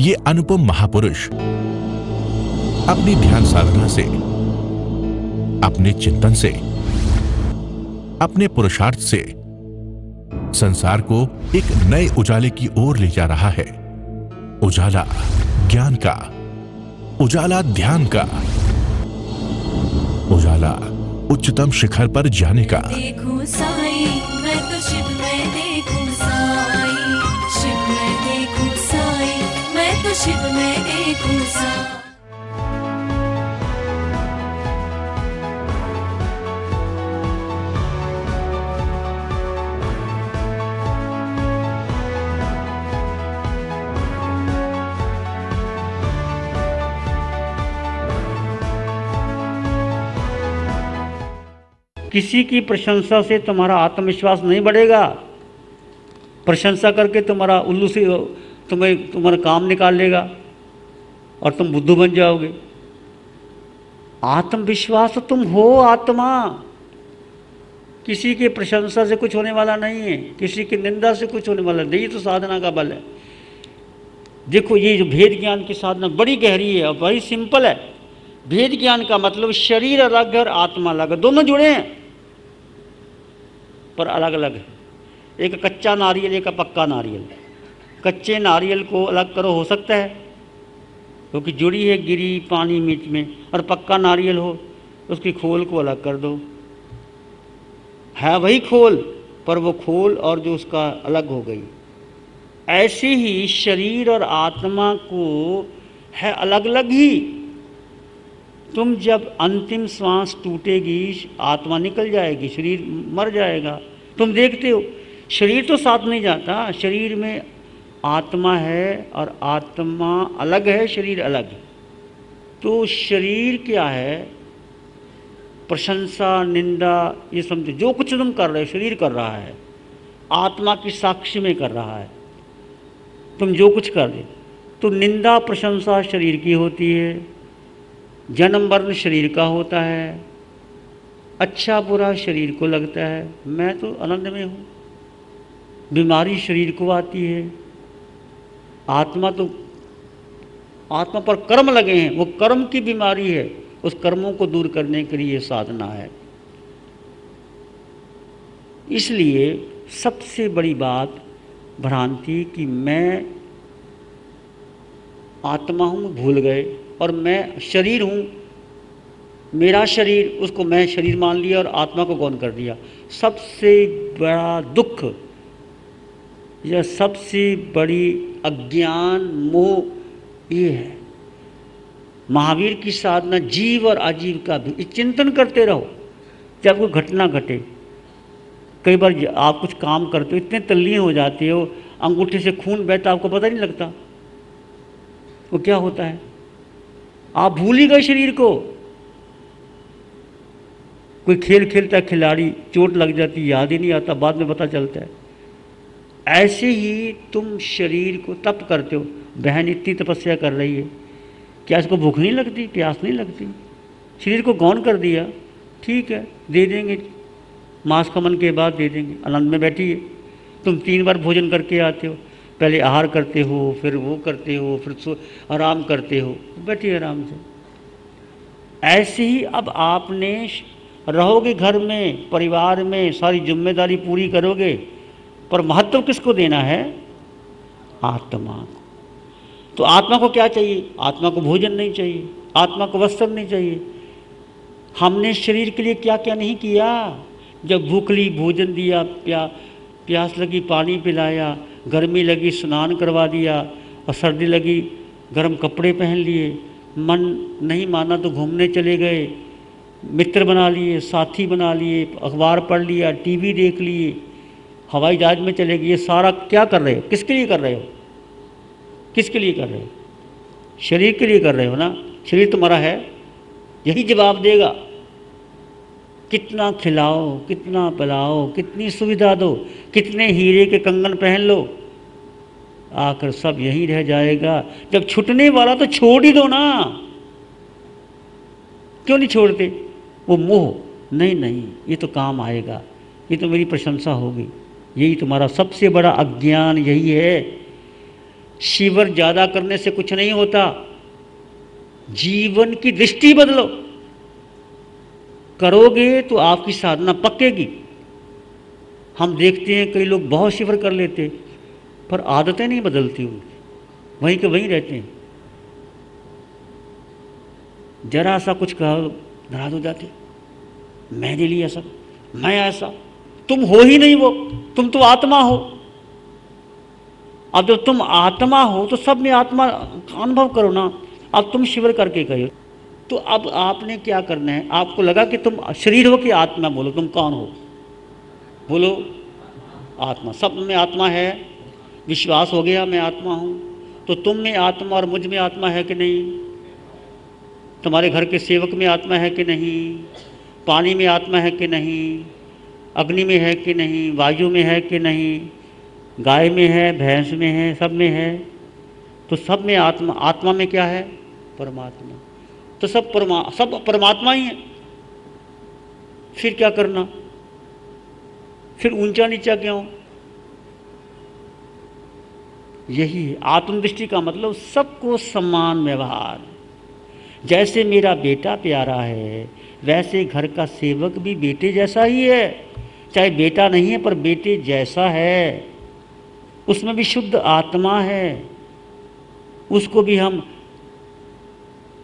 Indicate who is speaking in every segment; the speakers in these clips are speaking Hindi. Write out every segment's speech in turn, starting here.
Speaker 1: ये अनुपम महापुरुष अपनी ध्यान साधना से, अपने चिंतन से, अपने पुरुषार्थ से संसार को एक नए उजाले की ओर ले जा रहा है। उजाला ज्ञान का, उजाला ध्यान का, उजाला उच्चतम शिखर पर जाने का।
Speaker 2: देखूं साई, मैं तो शिव में देखूं साई, शिव में देखूं साई, मैं तो शिव में देखूं साई।
Speaker 3: किसी की प्रशंसा से तुम्हारा आत्मविश्वास नहीं बढ़ेगा। प्रशंसा करके तुम्हारा उल्लू से तुम्हारा काम निकाल लेगा और तुम बुद्धू बन जाओगे। आत्मविश्वास तो तुम हो आत्मा। किसी की प्रशंसा से कुछ होने वाला नहीं है, किसी की निंदा से कुछ होने वाला नहीं। तो साधना का बल है। देखो, ये जो भेद ज्ञान की साधना बड़ी गहरी है और बड़ी सिंपल है। भेद ज्ञान का मतलब शरीर अलग और आत्मा अलग, दोनों जुड़े हैं पर अलग अलग है। एक कच्चा नारियल, एक पक्का नारियल। कच्चे नारियल को अलग करो, हो सकता है, क्योंकि जुड़ी है गिरी पानी बीच में। और पक्का नारियल हो, उसकी खोल को अलग कर दो, है वही खोल, पर वो खोल और जो उसका अलग हो गई। ऐसे ही शरीर और आत्मा को है अलग अलग ही। तुम जब अंतिम श्वास टूटेगी, आत्मा निकल जाएगी, शरीर मर जाएगा। तुम देखते हो शरीर तो साथ नहीं जाता, शरीर में आत्मा है और आत्मा अलग है, शरीर अलग है। तो शरीर क्या है? प्रशंसा, निंदा, ये समझो जो कुछ तुम कर रहे हो शरीर कर रहा है, आत्मा की साक्षी में कर रहा है। तुम जो कुछ कर रहे, तो निंदा प्रशंसा शरीर की होती है, जन्म मरण शरीर का होता है, अच्छा बुरा शरीर को लगता है। मैं तो आनंद में हूँ। बीमारी शरीर को आती है। आत्मा पर कर्म लगे हैं, वो कर्म की बीमारी है। उस कर्मों को दूर करने के लिए साधना है। इसलिए सबसे बड़ी बात भ्रांति कि मैं आत्मा हूँ भूल गए, और मैं शरीर हूँ, मेरा शरीर, उसको मैं शरीर मान लिया और आत्मा को गौण कर दिया। सबसे बड़ा दुख या सबसे बड़ी अज्ञान मोह ये है। महावीर की साधना जीव और अजीव का भी चिंतन करते रहो। जब कोई घटना घटे, कई बार आप कुछ काम करते हो, इतने तल्लीन हो जाते हो, अंगूठे से खून बहता आपको पता नहीं लगता वो क्या होता है। आप भूल ही गए शरीर को। कोई खेल खेलता है खिलाड़ी, चोट लग जाती, याद ही नहीं आता, बाद में पता चलता है। ऐसे ही तुम शरीर को तप करते हो। बहन इतनी तपस्या कर रही है, क्या इसको भूख नहीं लगती, प्यास नहीं लगती? शरीर को गौण कर दिया, ठीक है, दे देंगे, मांस खमन के बाद दे देंगे, आनंद में बैठिए। तुम 3 बार भोजन करके आते हो, पहले आहार करते हो, फिर वो करते हो, फिर आराम करते हो, बैठिए आराम से। ऐसे ही अब आपने रहोगे घर में, परिवार में, सारी जिम्मेदारी पूरी करोगे, पर महत्व किसको देना है? आत्मा को। तो आत्मा को क्या चाहिए? आत्मा को भोजन नहीं चाहिए, आत्मा को वस्त्र नहीं चाहिए। हमने शरीर के लिए क्या क्या नहीं किया। जब भूख ली भोजन दिया, प्यास लगी पानी पिलाया, गर्मी लगी स्नान करवा दिया, और सर्दी लगी गर्म कपड़े पहन लिए, मन नहीं माना तो घूमने चले गए, मित्र बना लिए, साथी बना लिए, अखबार पढ़ लिया, टीवी देख लिए, हवाई जहाज में चले गए। ये सारा क्या कर रहे हो? किसके लिए कर रहे हो? किसके लिए कर रहे हो? शरीर के लिए कर रहे हो ना। शरीर तुम्हारा है, यही जवाब देगा। कितना खिलाओ, कितना पिलाओ, कितनी सुविधा दो, कितने हीरे के कंगन पहन लो, आकर सब यहीं रह जाएगा। जब छूटने वाला तो छोड़ ही दो ना। क्यों नहीं छोड़ते? वो मोह, नहीं, ये तो काम आएगा, ये तो मेरी प्रशंसा होगी। यही तुम्हारा सबसे बड़ा अज्ञान यही है। शिवर ज्यादा करने से कुछ नहीं होता, जीवन की दृष्टि बदलो, करोगे तो आपकी साधना पक्केगी। हम देखते हैं कई लोग बहुत शिवर कर लेते पर आदतें नहीं बदलती उनकी, वहीं के वहीं रहते हैं। जरा सा कुछ कहो नाराज हो जाते, मैंने लिया सब, मैं ऐसा। तुम हो ही नहीं वो, तुम तो आत्मा हो। अब जब तुम आत्मा हो तो सब में आत्मा का अनुभव करो ना। अब तुम शिवर करके कहो तो अब आपने क्या करना है, आपको लगा कि तुम शरीर हो कि आत्मा, बोलो तुम कौन हो, बोलो आत्मा। सब में आत्मा है, विश्वास हो गया मैं आत्मा हूँ। तो तुम में आत्मा और मुझ में आत्मा है कि नहीं, तुम्हारे घर के सेवक में आत्मा है कि नहीं, पानी में आत्मा है कि नहीं, अग्नि में है कि नहीं, वायु में है कि नहीं, गाय में है, भैंस में है, सब में है। तो सब में आत्मा, आत्मा में क्या है, परमात्मा। तो सब परमात्मा ही है। फिर क्या करना, फिर ऊंचा नीचा क्यों? यही है आत्मदृष्टि का मतलब, सबको समान व्यवहार। जैसे मेरा बेटा प्यारा है वैसे घर का सेवक भी बेटे जैसा ही है, चाहे बेटा नहीं है पर बेटे जैसा है, उसमें भी शुद्ध आत्मा है। उसको भी हम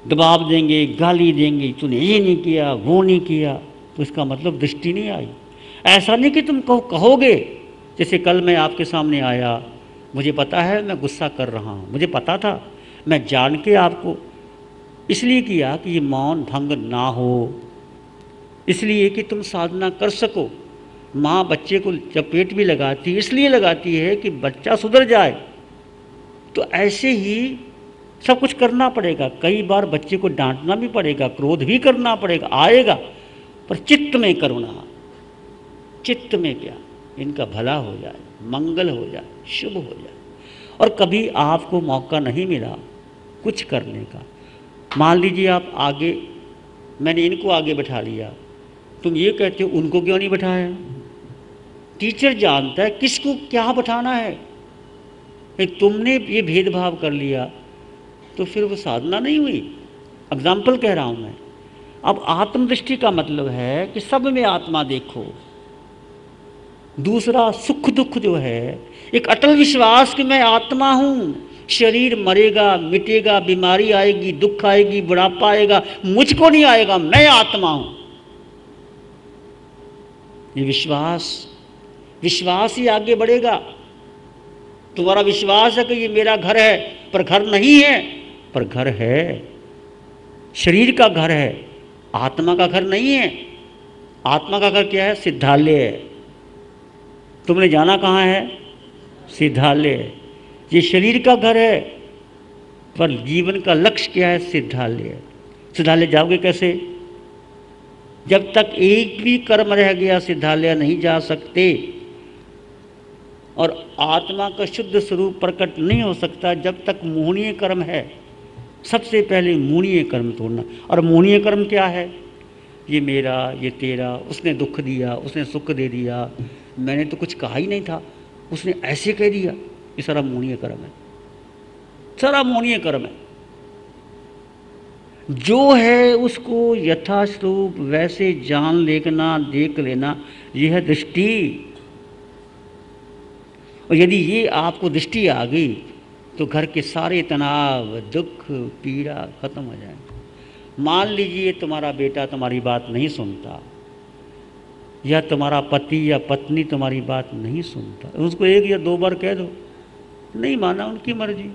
Speaker 3: दबाव देंगे, गाली देंगे, तूने ये नहीं किया, वो नहीं किया, तो इसका मतलब दृष्टि नहीं आई। ऐसा नहीं कि तुम कहोगे, जैसे कल मैं आपके सामने आया, मुझे पता है मैं गुस्सा कर रहा हूँ, मुझे पता था, मैं जान के आपको इसलिए किया कि ये मौन भंग ना हो, इसलिए कि तुम साधना कर सको। माँ बच्चे को जब पेट भी लगाती है इसलिए लगाती है कि बच्चा सुधर जाए। तो ऐसे ही सब कुछ करना पड़ेगा। कई बार बच्चे को डांटना भी पड़ेगा, क्रोध भी करना पड़ेगा, आएगा, पर चित्त में करुणा, चित्त में क्या, इनका भला हो जाए, मंगल हो जाए, शुभ हो जाए। और कभी आपको मौका नहीं मिला कुछ करने का, मान लीजिए आप आगे, मैंने इनको आगे बैठा लिया, तुम ये कहते हो उनको क्यों नहीं बैठाया? टीचर जानता है किसको क्या बैठाना है। तुमने ये भेदभाव कर लिया तो फिर वो साधना नहीं हुई। एग्जाम्पल कह रहा हूँ मैं। अब आत्मदृष्टि का मतलब है कि सब में आत्मा देखो। दूसरा सुख दुख जो है, एक अटल विश्वास कि मैं आत्मा हूँ, शरीर मरेगा, मिटेगा, बीमारी आएगी, दुख आएगी, बुढ़ापा आएगा, मुझको नहीं आएगा, मैं आत्मा हूँ। ये विश्वास ही आगे बढ़ेगा। तुम्हारा विश्वास है कि ये मेरा घर है, पर घर नहीं है, पर घर है, शरीर का घर है, आत्मा का घर नहीं है। आत्मा का घर क्या है? सिद्धालय है। तुमने जाना कहाँ है? सिद्धालय। ये शरीर का घर है, पर जीवन का लक्ष्य क्या है? सिद्धालय। सिद्धालय जाओगे कैसे? जब तक एक भी कर्म रह गया सिद्धालय नहीं जा सकते। और आत्मा का शुद्ध स्वरूप प्रकट नहीं हो सकता जब तक मोहनीय कर्म है। सबसे पहले मोहनीय कर्म तोड़ना। और मोहनीय कर्म क्या है? ये मेरा, ये तेरा, उसने दुख दिया, उसने सुख दे दिया, मैंने तो कुछ कहा ही नहीं था, उसने ऐसे कह दिया। ये सारा मोहनीय कर्म है, सारा मोहनीय कर्म है। जो है उसको यथास्वरूप वैसे जान लेना, देख लेना, यह है दृष्टि। और यदि ये आपको दृष्टि आ गई तो घर के सारे तनाव, दुख, पीड़ा खत्म हो जाएंगे। मान लीजिए तुम्हारा बेटा तुम्हारी बात नहीं सुनता, या तुम्हारा पति या पत्नी तुम्हारी बात नहीं सुनता, उसको एक या दो बार कह दो, नहीं माना, उनकी मर्जी।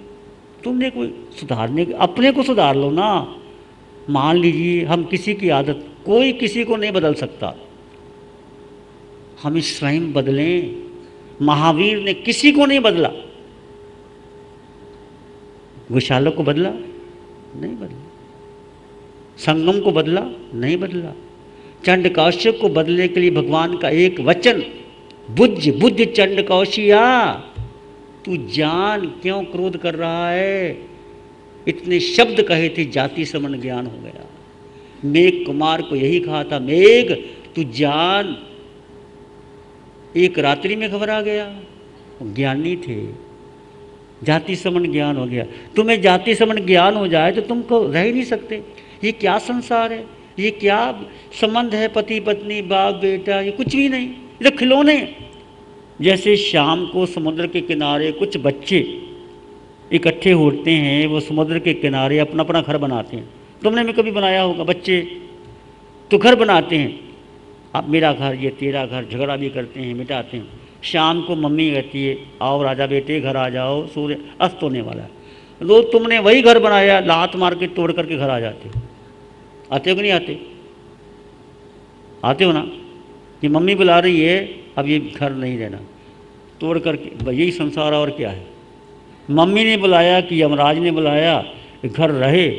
Speaker 3: तुमने कोई सुधारने, अपने को सुधार लो ना। मान लीजिए हम किसी की आदत, कोई किसी को नहीं बदल सकता, हम स्वयं बदलें। महावीर ने किसी को नहीं बदला, गोशाला को बदला नहीं बदला, संगम को बदला नहीं बदला, चंड कौशिक को बदलने के लिए भगवान का एक वचन, बुझ बुझ चंड कौशिया, तू जान क्यों क्रोध कर रहा है। इतने शब्द कहे थे, जाति समन ज्ञान हो गया। मेघ कुमार को यही कहा था, मेघ तू जान। एक रात्रि में घबरा गया, ज्ञानी थे। जाति समन ज्ञान हो गया। तुम्हें जाति समन ज्ञान हो जाए तो तुमको रह ही नहीं सकते। ये क्या संसार है, ये क्या संबंध है, पति पत्नी बाप बेटा, ये कुछ भी नहीं, ये तो खिलौने। जैसे शाम को समुद्र के किनारे कुछ बच्चे इकट्ठे होते हैं, वो समुद्र के किनारे अपना अपना घर बनाते हैं। तुमने भी कभी बनाया होगा, बच्चे तो घर बनाते हैं, अब मेरा घर ये तेरा घर, झगड़ा भी करते हैं, मिटाते हैं। शाम को मम्मी कहती है आओ राजा बेटे घर आ जाओ, सूर्य अस्त होने वाला है। लो तुमने वही घर बनाया, लात मार के तोड़ करके घर आ जाते हो। आते हो कि नहीं आते? आते हो ना? ये मम्मी बुला रही है, अब ये घर नहीं रहना, तोड़ करके, यही संसार और क्या है। मम्मी ने बुलाया कि यमराज ने बुलाया, घर रहे,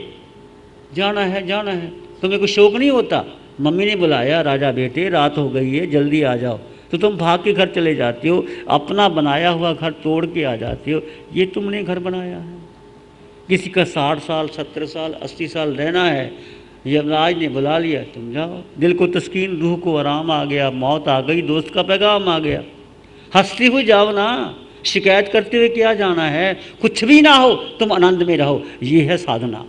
Speaker 3: जाना है जाना है, तुम्हें कोई शौक नहीं होता। मम्मी ने बुलाया राजा बेटे रात हो गई है जल्दी आ जाओ, तो तुम भाग के घर चले जाते हो, अपना बनाया हुआ घर तोड़ के आ जाते हो। ये तुमने घर बनाया है। किसी का 60 साल 70 साल 80 साल रहना है, यमराज ने बुला लिया, तुम जाओ। दिल को तस्कीन, रूह को आराम आ गया, मौत आ गई, दोस्त का पैगाम आ गया। हंसते हुए जाओ ना, शिकायत करते हुए क्या जाना है। कुछ भी ना हो तुम आनंद में रहो, ये है साधना।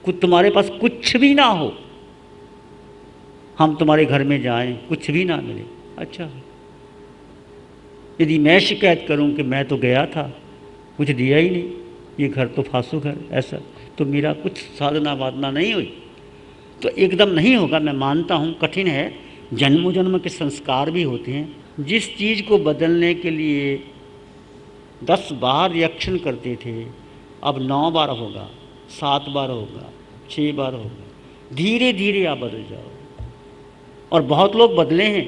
Speaker 3: कुछ तुम्हारे पास कुछ भी ना हो, हम तुम्हारे घर में जाएं, कुछ भी ना मिले, अच्छा। यदि मैं शिकायत करूं कि मैं तो गया था, कुछ दिया ही नहीं, ये घर तो फासू घर, ऐसा, तो मेरा कुछ साधना वादना नहीं हुई, तो एकदम नहीं होगा। मैं मानता हूँ कठिन है, जन्मों जन्म के संस्कार भी होते हैं। जिस चीज़ को बदलने के लिए 10 बार रिएक्शन करते थे, अब 9 बार होगा, 7 बार होगा, 6 बार होगा। धीरे धीरे आप बदल जाओ। और बहुत लोग बदले हैं,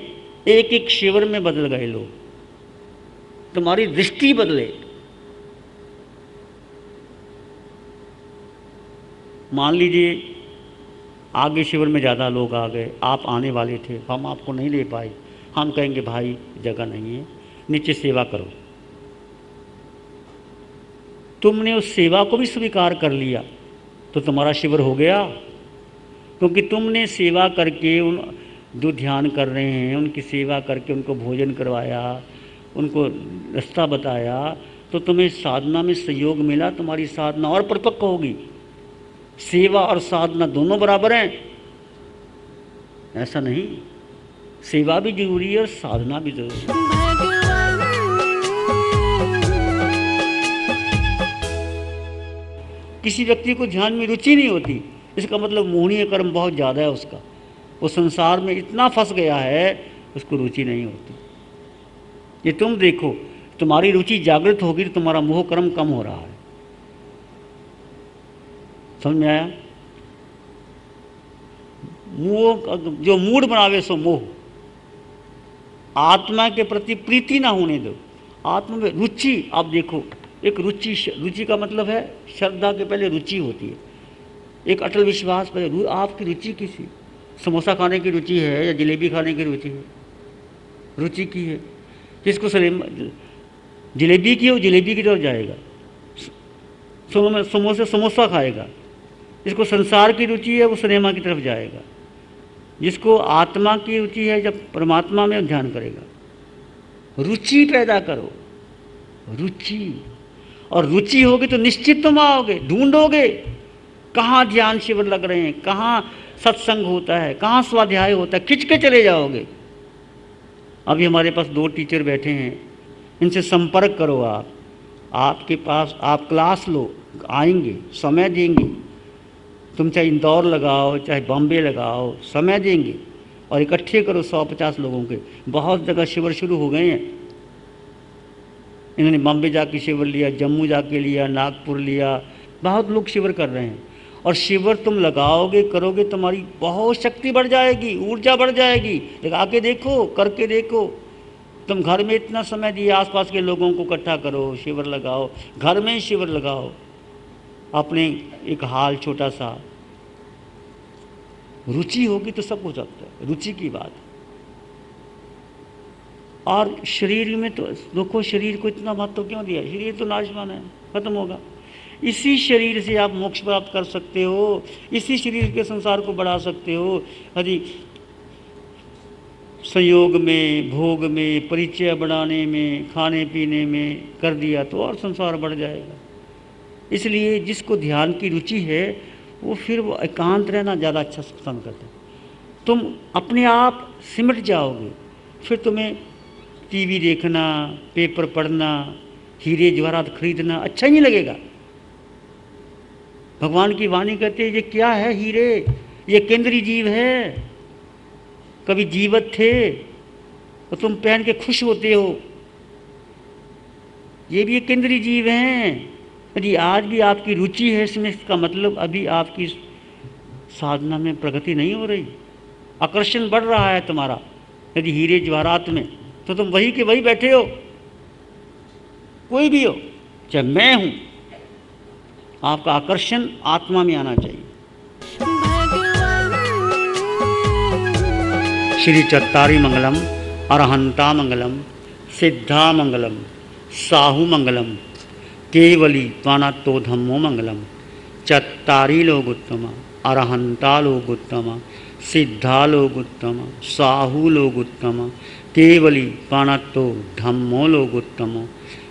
Speaker 3: एक एक शिविर में बदल गए लोग। तुम्हारी दृष्टि बदले। मान लीजिए आगे शिविर में ज़्यादा लोग आ गए, आप आने वाले थे, हम आपको नहीं ले पाए, हम कहेंगे भाई जगह नहीं है, नीचे सेवा करो। तुमने उस सेवा को भी स्वीकार कर लिया तो तुम्हारा शिविर हो गया, क्योंकि तुमने सेवा करके उन जो ध्यान कर रहे हैं उनकी सेवा करके उनको भोजन करवाया, उनको रास्ता बताया, तो तुम्हें साधना में सहयोग मिला, तुम्हारी साधना और परिपक्व होगी। सेवा और साधना दोनों बराबर हैं, ऐसा नहीं। सेवा भी जरूरी है और साधना भी जरूरी है। किसी व्यक्ति को ध्यान में रुचि नहीं होती, इसका मतलब मोहनीय कर्म बहुत ज़्यादा है उसका, वो संसार में इतना फंस गया है, उसको रुचि नहीं होती। ये तुम देखो, तुम्हारी रुचि जागृत होगी तो तुम्हारा मोह कर्म कम हो रहा है। समझ में आया? मोह जो मूड बनावे सो मोह, आत्मा के प्रति प्रीति ना होने दो। आत्मा में रुचि, आप देखो, एक रुचि, रुचि का मतलब है श्रद्धा के पहले रुचि होती है, एक अटल विश्वास पहले। आपकी रुचि किसी समोसा खाने की रुचि है या जलेबी खाने की रुचि है? रुचि की है। जिसको जलेबी की हो, जलेबी की तरफ जाएगा, समोसा खाएगा। जिसको संसार की रुचि है वो सिनेमा की तरफ जाएगा। जिसको आत्मा की रुचि है, जब परमात्मा में ध्यान करेगा। रुचि पैदा करो, रुचि, और रुचि होगी तो निश्चित तुम आओगे, ढूंढोगे कहाँ ध्यान शिविर लग रहे हैं, कहाँ सत्संग होता है, कहाँ स्वाध्याय होता है, खिंच के चले जाओगे। अभी हमारे पास 2 टीचर बैठे हैं, इनसे संपर्क करो। आपके पास, आप क्लास लो, आएंगे, समय देंगे। तुम चाहे इंदौर लगाओ चाहे बॉम्बे लगाओ, समय देंगे और इकट्ठे करो 150 लोगों के। बहुत जगह शिविर शुरू हो गए हैं। इन्होंने बॉम्बे जाके शिविर लिया, जम्मू जाके लिया, नागपुर लिया, बहुत लोग शिविर कर रहे हैं। और शिविर तुम लगाओगे, करोगे, तुम्हारी बहुत शक्ति बढ़ जाएगी, ऊर्जा बढ़ जाएगी। लगा के देखो, करके देखो। तुम घर में इतना समय दिए, आसपास के लोगों को इकट्ठा करो, शिविर लगाओ, घर में ही शिविर लगाओ, अपने एक हाल छोटा सा। रुचि होगी तो सब हो सकता है, रुचि की बात। और शरीर में तो देखो, शरीर को इतना महत्व क्यों दिया? शरीर तो नाशवान है, खत्म होगा। इसी शरीर से आप मोक्ष प्राप्त कर सकते हो, इसी शरीर के संसार को बढ़ा सकते हो। यदि संयोग में, भोग में, परिचय बढ़ाने में, खाने पीने में कर दिया तो और संसार बढ़ जाएगा। इसलिए जिसको ध्यान की रुचि है वो फिर वो एकांत रहना ज़्यादा अच्छा पसंद करते हैं। तुम अपने आप सिमट जाओगे, फिर तुम्हें टीवी देखना, पेपर पढ़ना, हीरे जवाहरात खरीदना अच्छा ही नहीं लगेगा। भगवान की वाणी कहते हैं ये क्या है हीरे, ये केंद्रीय जीव है, कभी जीवत थे और तुम पहन के खुश होते हो, ये भी एक केंद्रीय जीव हैं। यदि आज भी आपकी रुचि है इसमें, इसका मतलब अभी आपकी साधना में प्रगति नहीं हो रही, आकर्षण बढ़ रहा है तुम्हारा। यदि हीरे जवाहरात में, तो तुम वही के वही बैठे हो, कोई भी हो, चाहे मैं हूं, आपका आकर्षण आत्मा में आना चाहिए। श्री चत्तारी मंगलम, अरहंता मंगलम, सिद्धा मंगलम, साहू मंगलम, केवली त्वानात्तो धम्मो मंगलम। चत्तारी लोग उत्तम, अरहंता लोग उत्तम, सिद्धा लोग उत्तम, साहू लोग उत्तम, केवली त्वानात्तो धम्मो लोग उत्तम।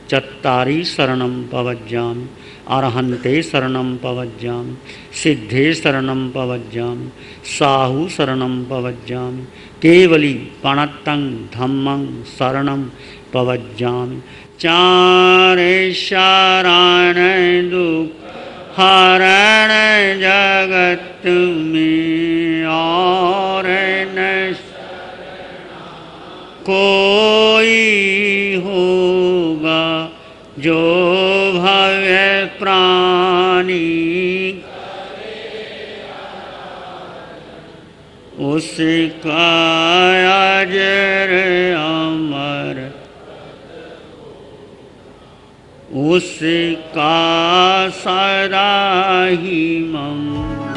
Speaker 3: चत्तारी शरणं पवज्जामि, अरहन्ते शरणं पवज्जामि, सिद्धे शरणं पवज्जामि, साहू शरणं पवज्जामि, केवली प्रणतं धम्मं शरणं पवज्जामि। चारे शरण दुख हरण जगत में, और न कोई होगा जो भव्य प्राणी, उसका अजर अमर, उसका सदा ही मंगल।